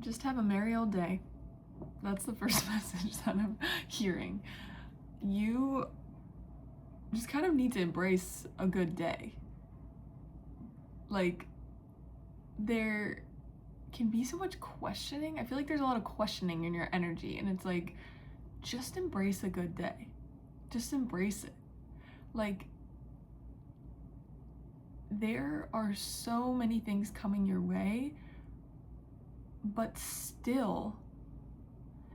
Just have a merry old day. That's the first message that I'm hearing. You just kind of need to embrace a good day. Like, there can be so much questioning. I feel like there's a lot of questioning in your energy, and it's like, just embrace a good day. Just embrace it. Like, there are so many things coming your way, but still,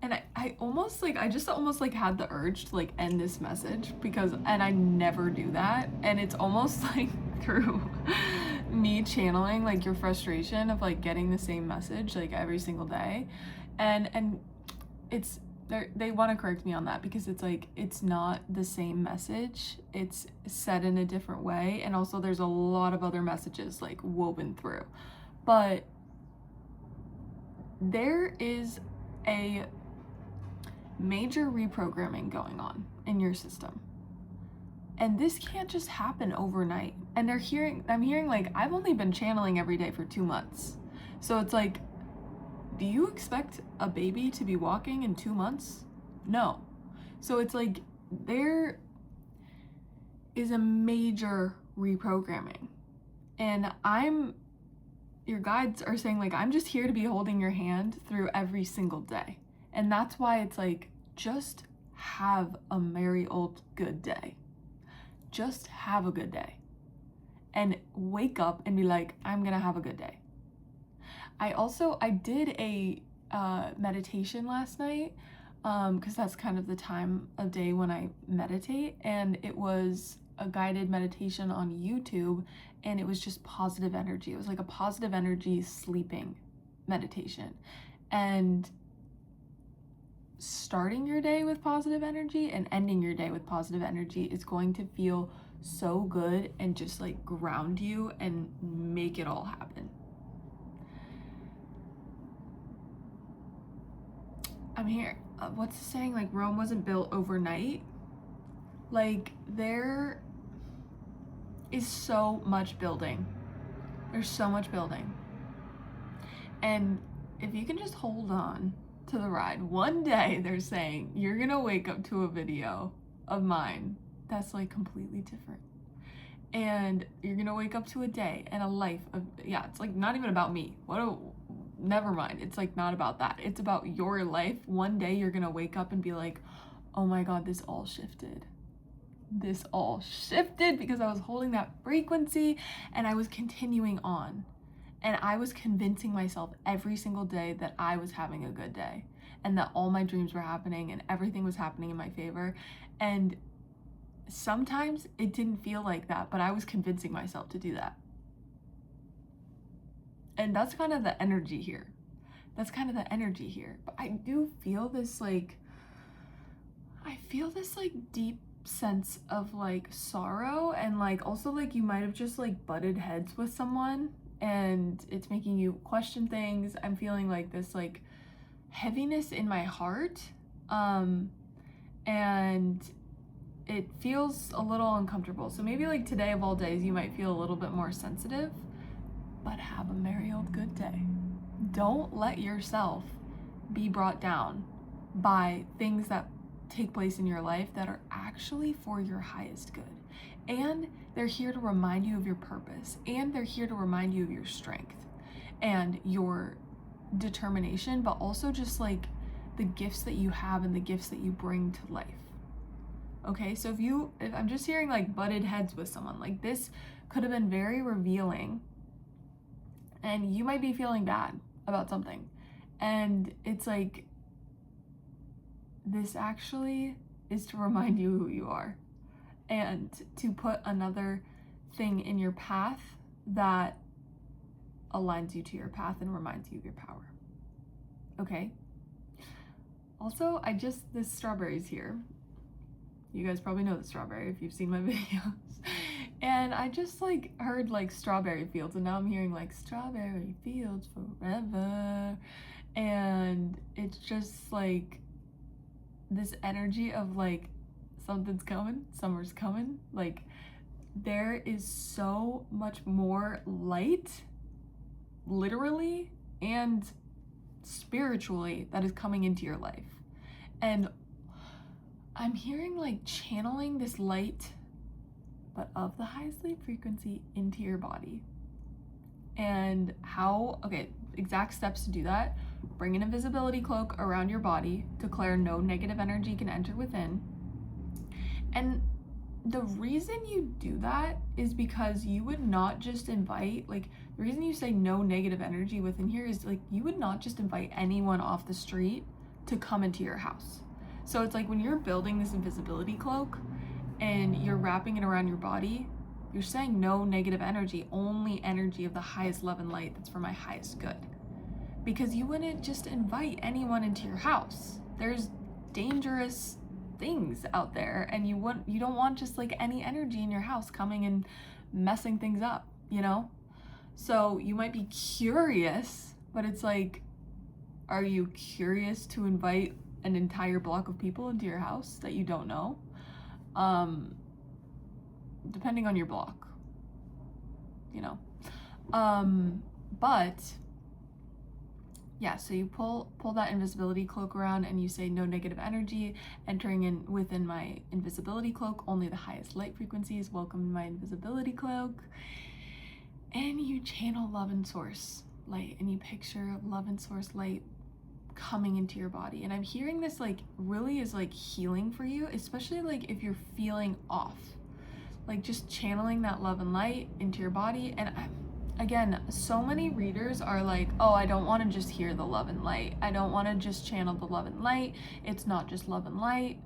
and I almost like, I just almost like had the urge to like end this message because, and I never do that, and it's almost like through me channeling like your frustration of like getting the same message like every single day, and it's, they want to correct me on that because it's like, it's not the same message, it's said in a different way, and also there's a lot of other messages like woven through, but there is a major reprogramming going on in your system, and this can't just happen overnight. And I'm hearing like, I've only been channeling every day for 2 months, so it's like, do you expect a baby to be walking in 2 months? No. So it's like, there is a major reprogramming, and your guides are saying like, I'm just here to be holding your hand through every single day. And that's why it's like, just have a merry old good day. Just have a good day. And wake up and be like, I'm gonna have a good day. I did a meditation last night, because that's kind of the time of day when I meditate, and it was a guided meditation on YouTube, and it was just positive energy. It was like a positive energy sleeping meditation. And starting your day with positive energy and ending your day with positive energy is going to feel so good and just like ground you and make it all happen. I'm here. What's the saying? Like, Rome wasn't built overnight. Like, there is so much building. There's so much building. And if you can just hold on to the ride, one day they're saying you're gonna wake up to a video of mine that's like completely different. And you're gonna wake up to a day and a life of, yeah, it's like not even about me. Never mind. It's like not about that. It's about your life. One day you're gonna wake up and be like, oh my God, this all shifted. This all shifted because I was holding that frequency and I was continuing on. And I was convincing myself every single day that I was having a good day and that all my dreams were happening and everything was happening in my favor. And sometimes it didn't feel like that, but I was convincing myself to do that. And that's kind of the energy here. But I do feel this like, deep sense of like sorrow, and like also like you might have just like butted heads with someone and it's making you question things. I'm feeling like this like heaviness in my heart, and it feels a little uncomfortable. So maybe like today of all days you might feel a little bit more sensitive, but have a merry old good day. Don't let yourself be brought down by things that take place in your life that are actually for your highest good. And they're here to remind you of your purpose, and they're here to remind you of your strength and your determination, but also just like the gifts that you have and the gifts that you bring to life. Okay, so if I'm just hearing like butted heads with someone, like this could have been very revealing, and you might be feeling bad about something, and it's like, this actually is to remind you who you are and to put another thing in your path that aligns you to your path and reminds you of your power. Okay? Also, this strawberry's here. You guys probably know the strawberry if you've seen my videos. And I just like heard like strawberry fields, and now I'm hearing like strawberry fields forever. And it's just like this energy of like, something's coming, summer's coming. Like, there is so much more light, literally and spiritually that is coming into your life. And I'm hearing like channeling this light, but of the highest light frequency, into your body. And how, okay, exact steps to do that. Bring an invisibility cloak around your body. Declare no negative energy can enter within. And the reason you do that is because you would not just invite, like, the reason you say no negative energy within here is like, you would not just invite anyone off the street to come into your house. So it's like when you're building this invisibility cloak and you're wrapping it around your body, you're saying no negative energy, only energy of the highest love and light that's for my highest good. Because you wouldn't just invite anyone into your house. There's dangerous things out there, and you don't want just like any energy in your house coming and messing things up, you know? So you might be curious, but it's like, are you curious to invite an entire block of people into your house that you don't know? Depending on your block, you know? But yeah, so you pull that invisibility cloak around and you say no negative energy entering in within my invisibility cloak, only the highest light frequencies welcome to my invisibility cloak. And you channel love and source light, and you picture love and source light coming into your body. And I'm hearing this like really is like healing for you, especially like if you're feeling off, like just channeling that love and light into your body. And again, so many readers are like, oh, I don't want to just hear the love and light. I don't want to just channel the love and light. It's not just love and light.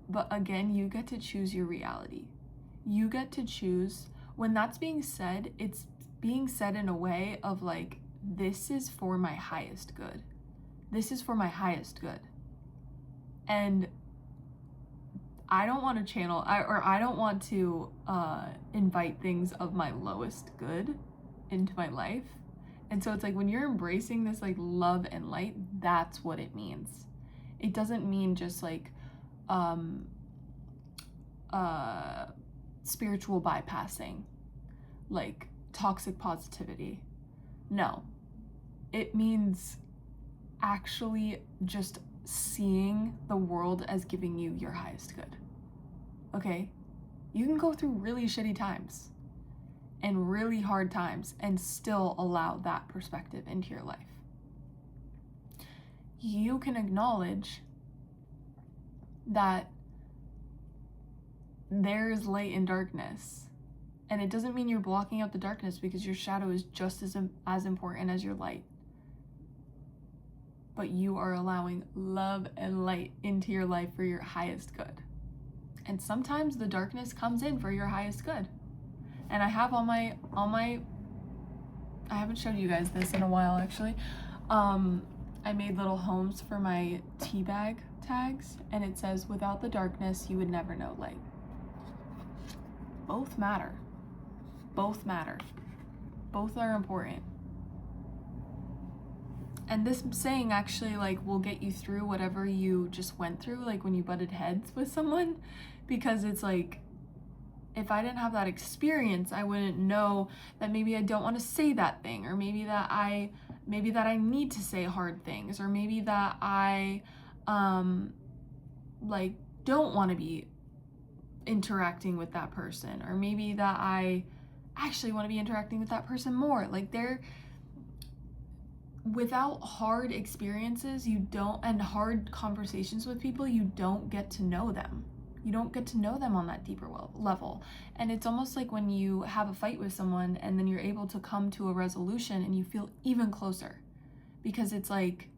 But again, you get to choose your reality. You get to choose. When that's being said, it's being said in a way of like, this is for my highest good. This is for my highest good. And I don't want to channel, I don't want to invite things of my lowest good into my life. And so it's like when you're embracing this like love and light, that's what it means. It doesn't mean just like spiritual bypassing, like toxic positivity. No, it means actually just seeing the world as giving you your highest good. Okay? You can go through really shitty times and really hard times and still allow that perspective into your life. You can acknowledge that there's light and darkness. And it doesn't mean you're blocking out the darkness, because your shadow is just as important as your light. But you are allowing love and light into your life for your highest good. And sometimes the darkness comes in for your highest good. And I have I haven't showed you guys this in a while actually. I made little homes for my tea bag tags, and it says, without the darkness, you would never know light. Both matter. Both matter. Both are important. And this saying actually like will get you through whatever you just went through, like when you butted heads with someone, because it's like, if I didn't have that experience, I wouldn't know that maybe I don't want to say that thing, or maybe that I need to say hard things, or maybe that I like don't want to be interacting with that person, or maybe that I actually want to be interacting with that person more. Like without hard experiences, and hard conversations with people, you don't get to know them. You don't get to know them on that deeper level. And it's almost like when you have a fight with someone and then you're able to come to a resolution and you feel even closer, because it's like,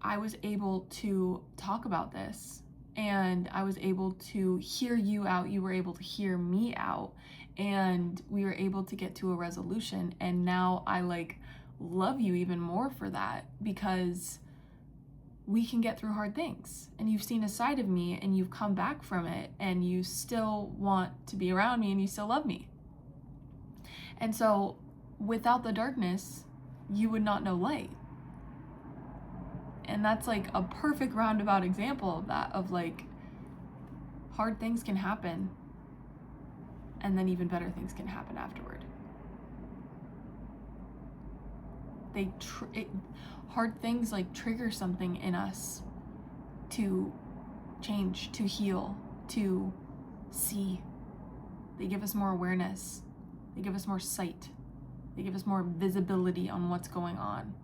I was able to talk about this and I was able to hear you out. You were able to hear me out, and we were able to get to a resolution. And now I like love you even more for that, because we can get through hard things, and you've seen a side of me and you've come back from it, and you still want to be around me, and you still love me. And so without the darkness, you would not know light. And that's like a perfect roundabout example of that, of like, hard things can happen and then even better things can happen afterward. hard things like trigger something in us to change, to heal, to see. They give us more awareness. They give us more sight. They give us more visibility on what's going on,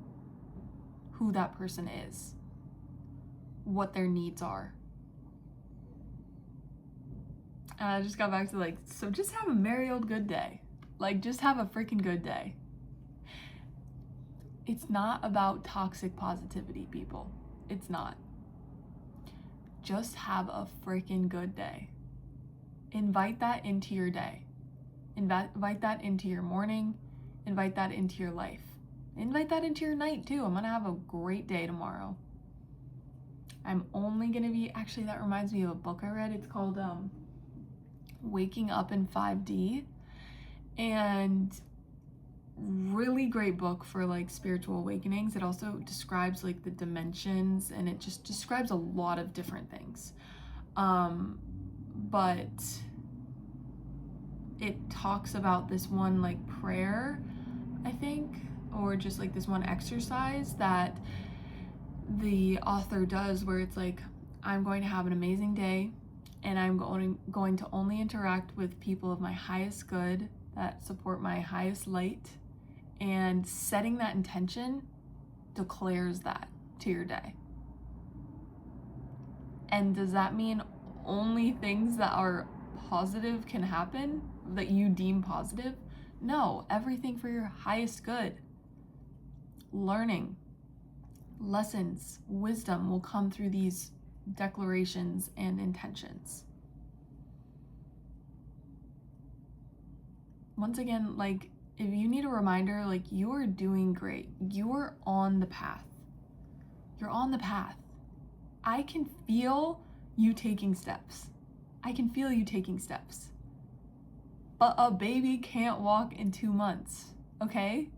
who that person is, what their needs are. And I just got back to like, so just have a merry old good day. Like, just have a freaking good day. It's not about toxic positivity, people. It's not. Just have a freaking good day. Invite that into your day. Invite that into your morning. Invite that into your life. Invite that into your night too. I'm gonna have a great day tomorrow. I'm only gonna be, actually that reminds me of a book I read. It's called Waking Up in 5D. And really great book for like spiritual awakenings. It also describes like the dimensions, and it just describes a lot of different things. But it talks about this one like prayer, I think, or just like this one exercise that the author does where it's like, I'm going to have an amazing day, and I'm going to only interact with people of my highest good that support my highest light. And setting that intention declares that to your day. And does that mean only things that are positive can happen, that you deem positive? No, everything for your highest good. Learning, lessons, wisdom will come through these declarations and intentions. Once again, like, if you need a reminder, like, you are doing great. You are on the path. You're on the path. I can feel you taking steps. I can feel you taking steps. But a baby can't walk in 2 months, okay?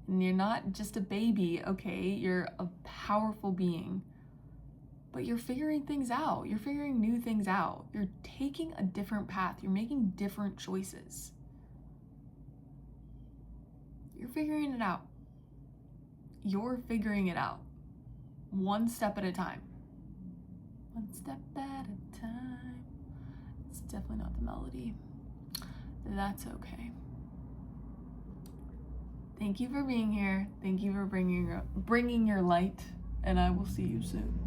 And you're not just a baby, okay? You're a powerful being. But you're figuring things out. You're figuring new things out. You're taking a different path. You're making different choices. You're figuring it out. You're figuring it out. One step at a time. One step at a time. It's definitely not the melody. That's okay. Thank you for being here. Thank you for bringing your light, and I will see you soon.